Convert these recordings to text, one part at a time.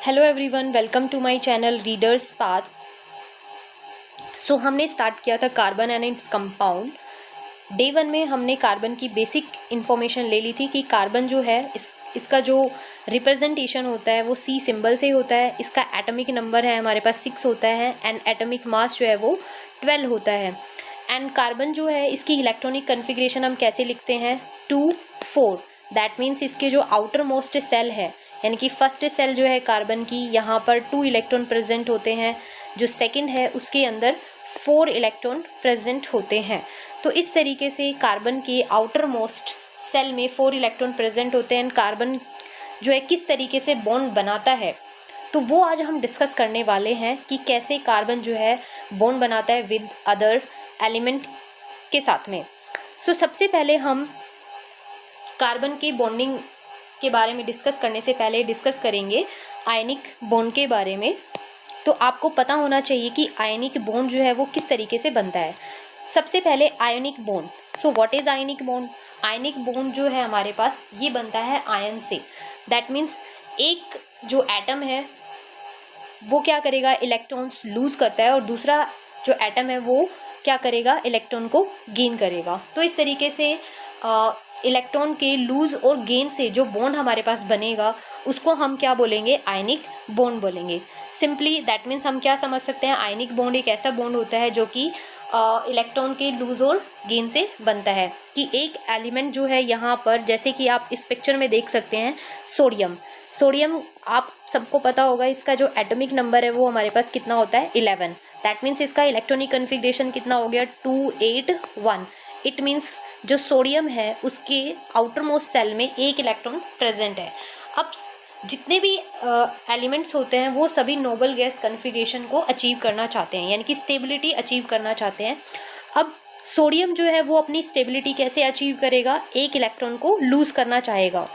Hello everyone, welcome to my channel Readers Path. So हमने start किया था carbon and its compound. Day 1 में हमने कार्बन की बेसिक इन्फॉर्मेशन ले ली थी कि कार्बन जो है इसका जो रिप्रेजेंटेशन होता है वो सी सिंबल से होता है। इसका एटॉमिक नंबर है हमारे पास 6 होता है एंड एटॉमिक मास जो है वो 12 होता है। एंड कार्बन जो है इसकी इलेक्ट्रॉनिक कन्फिग्रेशन हम कैसे लिखते हैं 2-4। दैट मीन्स इसके जो आउटर मोस्ट सेल है यानी कि फर्स्ट सेल जो है कार्बन की, यहाँ पर 2 इलेक्ट्रॉन प्रेजेंट होते हैं। जो सेकंड है उसके अंदर 4 इलेक्ट्रॉन प्रेजेंट होते हैं। तो इस तरीके से कार्बन के आउटर मोस्ट सेल में 4 इलेक्ट्रॉन प्रेजेंट होते हैं। कार्बन जो है किस तरीके से बॉन्ड बनाता है तो वो आज हम डिस्कस करने वाले हैं कि कैसे कार्बन जो है बॉन्ड बनाता है विद अदर एलिमेंट के साथ में। सो सबसे पहले हम कार्बन की बॉन्डिंग के बारे में डिस्कस करने से पहले डिस्कस करेंगे आयनिक बॉन्ड के बारे में। तो आपको पता होना चाहिए कि आयनिक बॉन्ड जो है वो किस तरीके से बनता है। सबसे पहले ionic bond. So what is ionic bond? Ionic bond जो है हमारे पास ये बनता है आयन से। दैट मीन्स एक जो एटम है वो क्या करेगा, इलेक्ट्रॉन्स लूज करता है और दूसरा जो एटम है वो क्या करेगा, इलेक्ट्रॉन को गेन करेगा। तो इस तरीके से इलेक्ट्रॉन के लूज और गेन से जो बॉन्ड हमारे पास बनेगा उसको हम क्या बोलेंगे, आयनिक बॉन्ड बोलेंगे। सिंपली दैट मीन्स हम क्या समझ सकते हैं, आयनिक बॉन्ड एक ऐसा बॉन्ड होता है जो कि इलेक्ट्रॉन के लूज और गेन से बनता है। कि एक एलिमेंट जो है यहाँ पर, जैसे कि आप इस पिक्चर में देख सकते हैं सोडियम। सोडियम आप सबको पता होगा इसका जो एटॉमिक नंबर है वो हमारे पास कितना होता है 11। दैट मीन्स इसका इलेक्ट्रॉनिक कन्फिग्रेशन कितना हो गया 281। इट मीन्स जो सोडियम है उसके आउटर मोस्ट सेल में 1 इलेक्ट्रॉन प्रेजेंट है। अब जितने भी एलिमेंट्स होते हैं वो सभी नोबल गैस कन्फिग्रेशन को अचीव करना चाहते हैं यानी कि स्टेबिलिटी अचीव करना चाहते हैं। अब सोडियम जो है वो अपनी स्टेबिलिटी कैसे अचीव करेगा, 1 इलेक्ट्रॉन को लूज करना चाहेगा।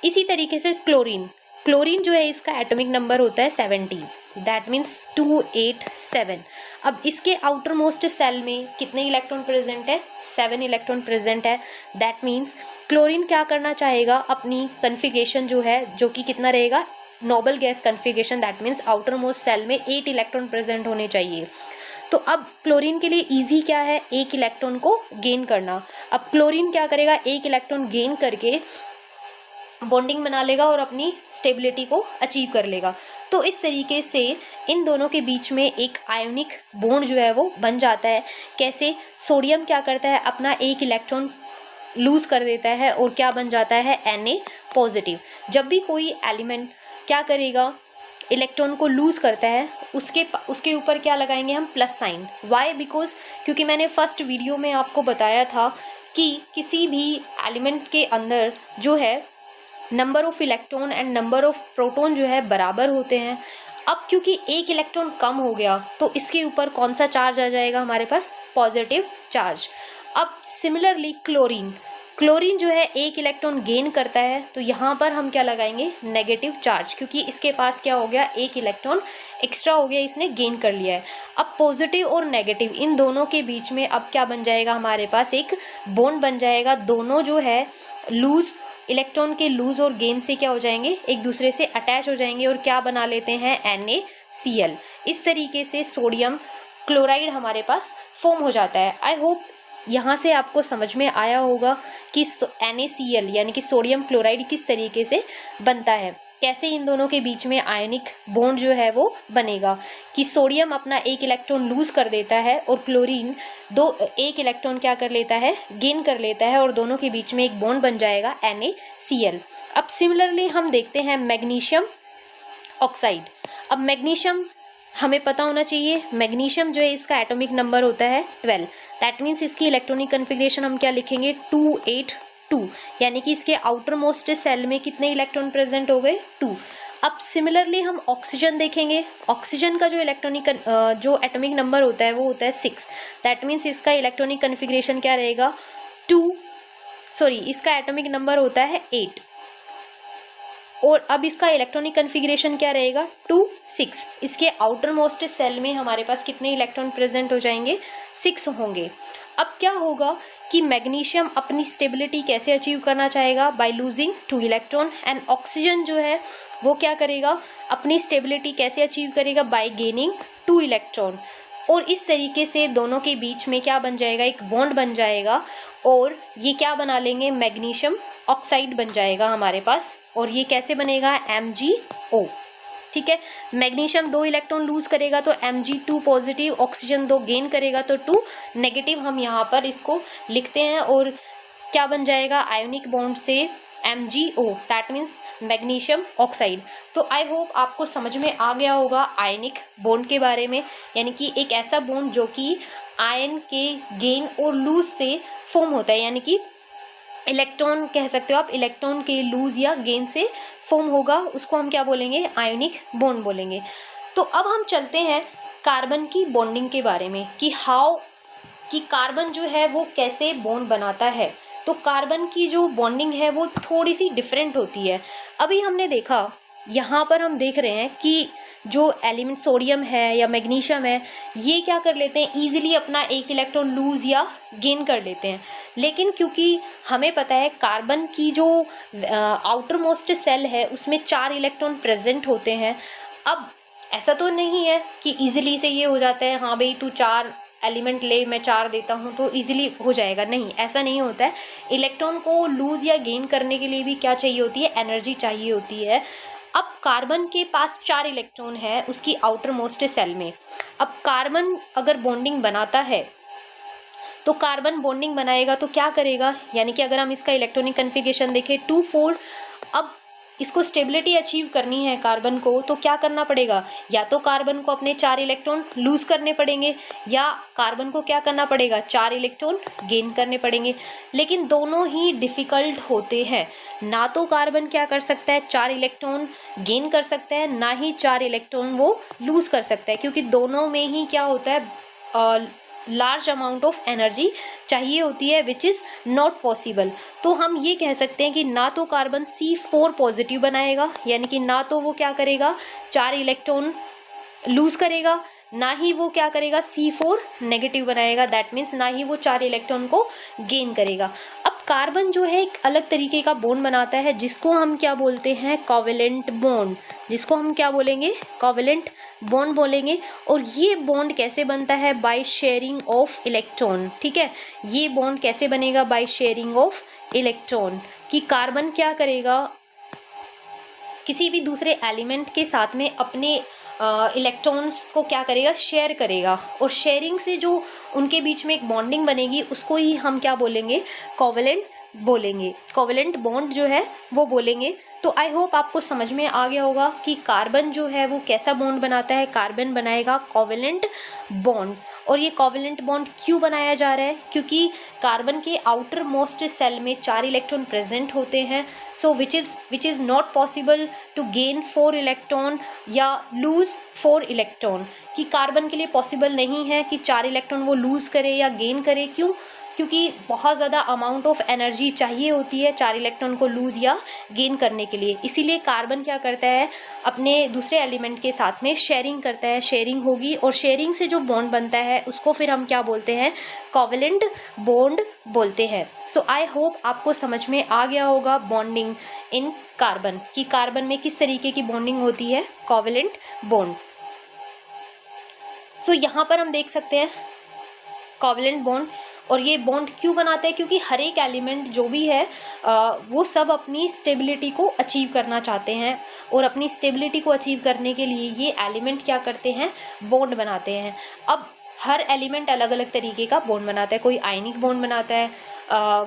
इसी तरीके से क्लोरीन जो है इसका एटॉमिक नंबर होता है 17। That means 287। अब इसके आउटर मोस्ट सेल में कितने इलेक्ट्रॉन प्रेजेंट है, 7 इलेक्ट्रॉन प्रेजेंट है। दैट मीन्स क्लोरीन क्या करना चाहेगा, अपनी कन्फिग्रेशन जो है जो कि कितना रहेगा, noble gas configuration. That means outermost cell में 8 इलेक्ट्रॉन प्रेजेंट होने चाहिए। तो अब क्लोरीन के लिए इजी क्या है, 1 इलेक्ट्रॉन को गेन करना। अब क्लोरीन क्या करेगा, 1 इलेक्ट्रॉन गेन करके बॉन्डिंग बना लेगा और अपनी स्टेबिलिटी को अचीव कर लेगा। तो इस तरीके से इन दोनों के बीच में एक आयोनिक बॉन्ड जो है वो बन जाता है। कैसे, सोडियम क्या करता है, अपना 1 इलेक्ट्रॉन लूज कर देता है और क्या बन जाता है Na पॉजिटिव। जब भी कोई एलिमेंट क्या करेगा, इलेक्ट्रॉन को लूज करता है उसके ऊपर क्या लगाएंगे हम, प्लस साइन। वाई? बिकॉज क्योंकि मैंने फर्स्ट वीडियो में आपको बताया था कि किसी भी एलिमेंट के अंदर जो है number of electron and number of proton जो है बराबर होते हैं। अब क्योंकि 1 इलेक्ट्रॉन कम हो गया तो इसके ऊपर कौन सा चार्ज आ जाएगा हमारे पास, पॉजिटिव चार्ज। अब सिमिलरली क्लोरीन जो है 1 इलेक्ट्रॉन गेन करता है तो यहाँ पर हम क्या लगाएंगे, नेगेटिव चार्ज, क्योंकि इसके पास क्या हो गया, 1 इलेक्ट्रॉन एक्स्ट्रा हो गया, इसने गेन कर लिया है। अब पॉजिटिव और नेगेटिव इन दोनों के बीच में अब क्या बन जाएगा, हमारे पास एक बॉन्ड बन जाएगा। दोनों जो है लूज, इलेक्ट्रॉन के लूज और गेन से क्या हो जाएंगे, एक दूसरे से अटैच हो जाएंगे और क्या बना लेते हैं, NaCl। इस तरीके से सोडियम क्लोराइड हमारे पास फॉर्म हो जाता है। आई होप यहाँ से आपको समझ में आया होगा कि NaCl यानी कि सोडियम क्लोराइड किस तरीके से बनता है, कैसे इन दोनों के बीच में आयनिक बॉन्ड जो है वो बनेगा। कि सोडियम अपना 1 इलेक्ट्रॉन लूज कर देता है और क्लोरीन 1 इलेक्ट्रॉन क्या कर लेता है, गेन कर लेता है और दोनों के बीच में एक बॉन्ड बन जाएगा NaCl। अब सिमिलरली हम देखते हैं मैग्नीशियम ऑक्साइड। अब मैग्नीशियम हमें पता होना चाहिए, मैग्नीशियम जो है इसका एटॉमिक नंबर होता है 12। दैट मीन्स इसकी इलेक्ट्रॉनिक कन्फिग्रेशन हम क्या लिखेंगे, 282। यानी कि इसके आउटर मोस्ट सेल में कितने इलेक्ट्रॉन प्रेजेंट हो गए, 2। अब सिमिलरली हम ऑक्सीजन देखेंगे। ऑक्सीजन का जो जो एटॉमिक नंबर होता है वो होता है 6। दैट मीन्स इसका इलेक्ट्रॉनिक कन्फिग्रेशन क्या रहेगा, इसका एटॉमिक नंबर होता है 8 और अब इसका इलेक्ट्रॉनिक कन्फिग्रेशन क्या रहेगा, 2-6। इसके आउटर मोस्ट सेल में हमारे पास कितने इलेक्ट्रॉन प्रेजेंट हो जाएंगे, 6 होंगे। अब क्या होगा कि मैग्नीशियम अपनी स्टेबिलिटी कैसे अचीव करना चाहेगा, by losing 2 electron, and oxygen जो है वो क्या करेगा, अपनी स्टेबिलिटी कैसे अचीव करेगा, बाय गेनिंग 2 इलेक्ट्रॉन। और इस तरीके से दोनों के बीच में क्या बन जाएगा, एक बॉन्ड बन जाएगा, और ये क्या बना लेंगे, मैग्नीशियम ऑक्साइड बन जाएगा हमारे पास। और ये कैसे बनेगा, MgO। ठीक है, मैग्नीशियम 2 इलेक्ट्रॉन लूज करेगा तो Mg2 पॉजिटिव, ऑक्सीजन 2 गेन करेगा तो 2 नेगेटिव, हम यहाँ पर इसको लिखते हैं। और क्या बन जाएगा, आयोनिक बॉन्ड से MgO, that means magnesium oxide. तो आई होप आपको समझ में आ गया होगा आयनिक बॉन्ड के बारे में, यानी कि एक ऐसा बॉन्ड जो कि आयन के गेन और लूज से फॉर्म होता है, यानी कि इलेक्ट्रॉन कह सकते हो आप, इलेक्ट्रॉन के लूज या गेन से फॉर्म होगा, उसको हम क्या बोलेंगे, आयोनिक बॉन्ड बोलेंगे। तो अब हम चलते हैं कार्बन की बॉन्डिंग के बारे में कि कार्बन जो है वो कैसे बॉन्ड बनाता है। तो कार्बन की जो बॉन्डिंग है वो थोड़ी सी डिफरेंट होती है। अभी हमने देखा, यहाँ पर हम देख रहे हैं कि जो एलिमेंट सोडियम है या मैग्नीशियम है, ये क्या कर लेते हैं, ईजिली अपना एक इलेक्ट्रॉन लूज या गेन कर लेते हैं। लेकिन क्योंकि हमें पता है कार्बन की जो आउटर मोस्ट सेल है उसमें 4 इलेक्ट्रॉन प्रेजेंट होते हैं। अब ऐसा तो नहीं है कि ईजिली से ये हो जाता है, हाँ भाई तू 4 एलिमेंट ले, मैं 4 देता हूँ तो इजीली हो जाएगा, नहीं, ऐसा नहीं होता है। इलेक्ट्रॉन को लूज या गेन करने के लिए भी क्या चाहिए होती है, एनर्जी चाहिए होती है। अब कार्बन के पास 4 इलेक्ट्रॉन है उसकी आउटर मोस्ट सेल में। अब कार्बन अगर बॉन्डिंग बनाता है तो कार्बन बॉन्डिंग बनाएगा तो क्या करेगा, यानी कि अगर हम इसका इलेक्ट्रॉनिक कन्फिगरेशन देखें 2-4, अब इसको स्टेबिलिटी अचीव करनी है कार्बन को तो क्या करना पड़ेगा, या तो कार्बन को अपने 4 इलेक्ट्रॉन लूज करने पड़ेंगे या कार्बन को क्या करना पड़ेगा, 4 इलेक्ट्रॉन गेन करने पड़ेंगे। लेकिन दोनों ही डिफ़िकल्ट होते हैं, ना तो कार्बन क्या कर सकता है 4 इलेक्ट्रॉन गेन कर सकता है, ना ही 4 इलेक्ट्रॉन वो लूज कर सकता है, क्योंकि दोनों में ही क्या होता है, लार्ज अमाउंट ऑफ एनर्जी चाहिए होती है, विच इज़ नॉट पॉसिबल। तो हम ये कह सकते हैं कि ना तो कार्बन C4 पॉजिटिव बनाएगा, यानी कि ना तो वो क्या करेगा 4 इलेक्ट्रॉन लूज करेगा, ना ही वो क्या करेगा C4 नेगेटिव बनाएगा, दैट मीन्स ना ही वो 4 इलेक्ट्रॉन को गेन करेगा। अब कार्बन जो है एक अलग तरीके का बॉन्ड बनाता है जिसको हम क्या बोलते हैं, कोवेलेंट बॉन्ड, जिसको हम क्या बोलेंगे, कोवेलेंट बॉन्ड बोलेंगे। और ये बॉन्ड कैसे बनता है, बाय शेयरिंग ऑफ इलेक्ट्रॉन। ठीक है, ये बॉन्ड कैसे बनेगा, बाय शेयरिंग ऑफ इलेक्ट्रॉन, कि कार्बन क्या करेगा, किसी भी दूसरे एलिमेंट के साथ में अपने इलेक्ट्रॉन्स को क्या करेगा, शेयर करेगा, और शेयरिंग से जो उनके बीच में एक बॉन्डिंग बनेगी उसको ही हम क्या बोलेंगे, कोवेलेंट बोलेंगे, कोवेलेंट बॉन्ड जो है वो बोलेंगे। तो आई होप आपको समझ में आ गया होगा कि कार्बन जो है वो कैसा बॉन्ड बनाता है, कार्बन बनाएगा कोवेलेंट बॉन्ड। और ये कोवेलेंट बॉन्ड क्यों बनाया जा रहा है, क्योंकि कार्बन के आउटर मोस्ट सेल में 4 इलेक्ट्रॉन प्रेजेंट होते हैं, so which is not possible to gain 4 electron या लूज 4 इलेक्ट्रॉन, कि कार्बन के लिए पॉसिबल नहीं है कि 4 इलेक्ट्रॉन वो लूज करे या गेन करे। क्यों, क्योंकि बहुत ज़्यादा अमाउंट ऑफ एनर्जी चाहिए होती है 4 इलेक्ट्रॉन को लूज या गेन करने के लिए। इसीलिए कार्बन क्या करता है, अपने दूसरे एलिमेंट के साथ में शेयरिंग करता है, शेयरिंग होगी, और शेयरिंग से जो बॉन्ड बनता है उसको फिर हम क्या बोलते हैं, कोवेलेंट बॉन्ड बोलते हैं। सो आई होप आपको समझ में आ गया होगा बॉन्डिंग इन कार्बन, कि कार्बन में किस तरीके की बॉन्डिंग होती है, कोवेलेंट बॉन्ड। सो यहाँ पर हम देख सकते हैं कोवेलेंट बॉन्ड। और ये बॉन्ड क्यों बनाते हैं, क्योंकि हर एक एलिमेंट जो भी है वो सब अपनी स्टेबिलिटी को अचीव करना चाहते हैं, और अपनी स्टेबिलिटी को अचीव करने के लिए ये एलिमेंट क्या करते हैं, बॉन्ड बनाते हैं। अब हर एलिमेंट अलग अलग तरीके का बॉन्ड बनाता है, कोई आयनिक बॉन्ड बनाता है,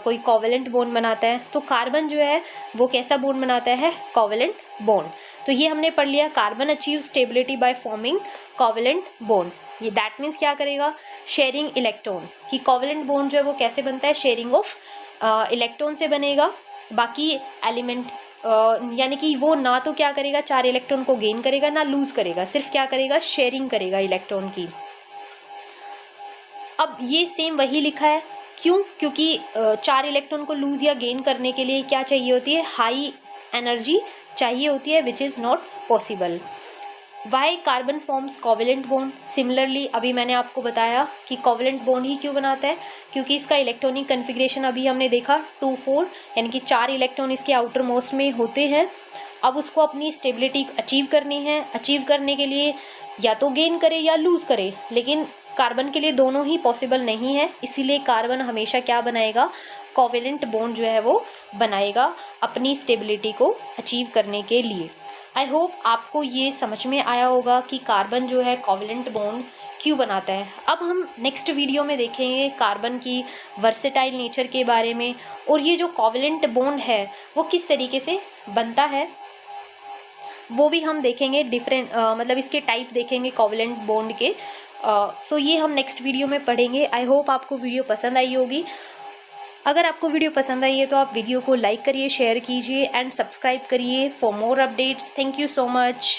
कोई कोवेलेंट बॉन्ड बनाता है। तो कार्बन जो है वो कैसा बॉन्ड बनाता है, कोवेलेंट बॉन्ड। तो ये हमने पढ़ लिया, carbon achieve stability by forming covalent bond. ये दैट मीन्स क्या करेगा, शेयरिंग इलेक्ट्रॉन, कि कोवेलेंट बॉन्ड जो है वो कैसे बनता है, शेयरिंग ऑफ इलेक्ट्रॉन से बनेगा। बाकी एलिमेंट यानी कि वो ना तो क्या करेगा 4 इलेक्ट्रॉन को गेन करेगा, ना लूज करेगा, सिर्फ क्या करेगा, शेयरिंग करेगा इलेक्ट्रॉन की। अब ये सेम वही लिखा है, क्यों, क्योंकि 4 इलेक्ट्रॉन को लूज या गेन करने के लिए क्या चाहिए होती है, हाई एनर्जी चाहिए होती है, which is not possible. Why carbon forms covalent bond. Similarly अभी मैंने आपको बताया कि कोवेलेंट बॉन्ड ही क्यों बनाता है, क्योंकि इसका इलेक्ट्रॉनिक कन्फिग्रेशन अभी हमने देखा 2-4, यानी कि 4 इलेक्ट्रॉन इसके आउटर मोस्ट में होते हैं। अब उसको अपनी स्टेबिलिटी अचीव करनी है। अचीव करने के लिए या तो गेन करे या लूज़ करे, लेकिन कार्बन के लिए दोनों ही पॉसिबल नहीं है। इसीलिए कार्बन हमेशा क्या बनाएगा, कोवेलेंट बॉन्ड जो है वो बनाएगा अपनी स्टेबिलिटी को अचीव करने के लिए। आई होप आपको ये समझ में आया होगा कि कार्बन जो है कोवेलेंट बॉन्ड क्यों बनाता है। अब हम नेक्स्ट वीडियो में देखेंगे कार्बन की वर्सेटाइल नेचर के बारे में, और ये जो कोवेलेंट बॉन्ड है वो किस तरीके से बनता है वो भी हम देखेंगे। डिफरेंट मतलब इसके टाइप देखेंगे कोवेलेंट बॉन्ड के। सो ये हम नेक्स्ट वीडियो में पढ़ेंगे। आई होप आपको वीडियो पसंद आई होगी। अगर आपको वीडियो पसंद आई है तो आप वीडियो को लाइक करिए, शेयर कीजिए एंड सब्सक्राइब करिए for more updates. Thank you so much.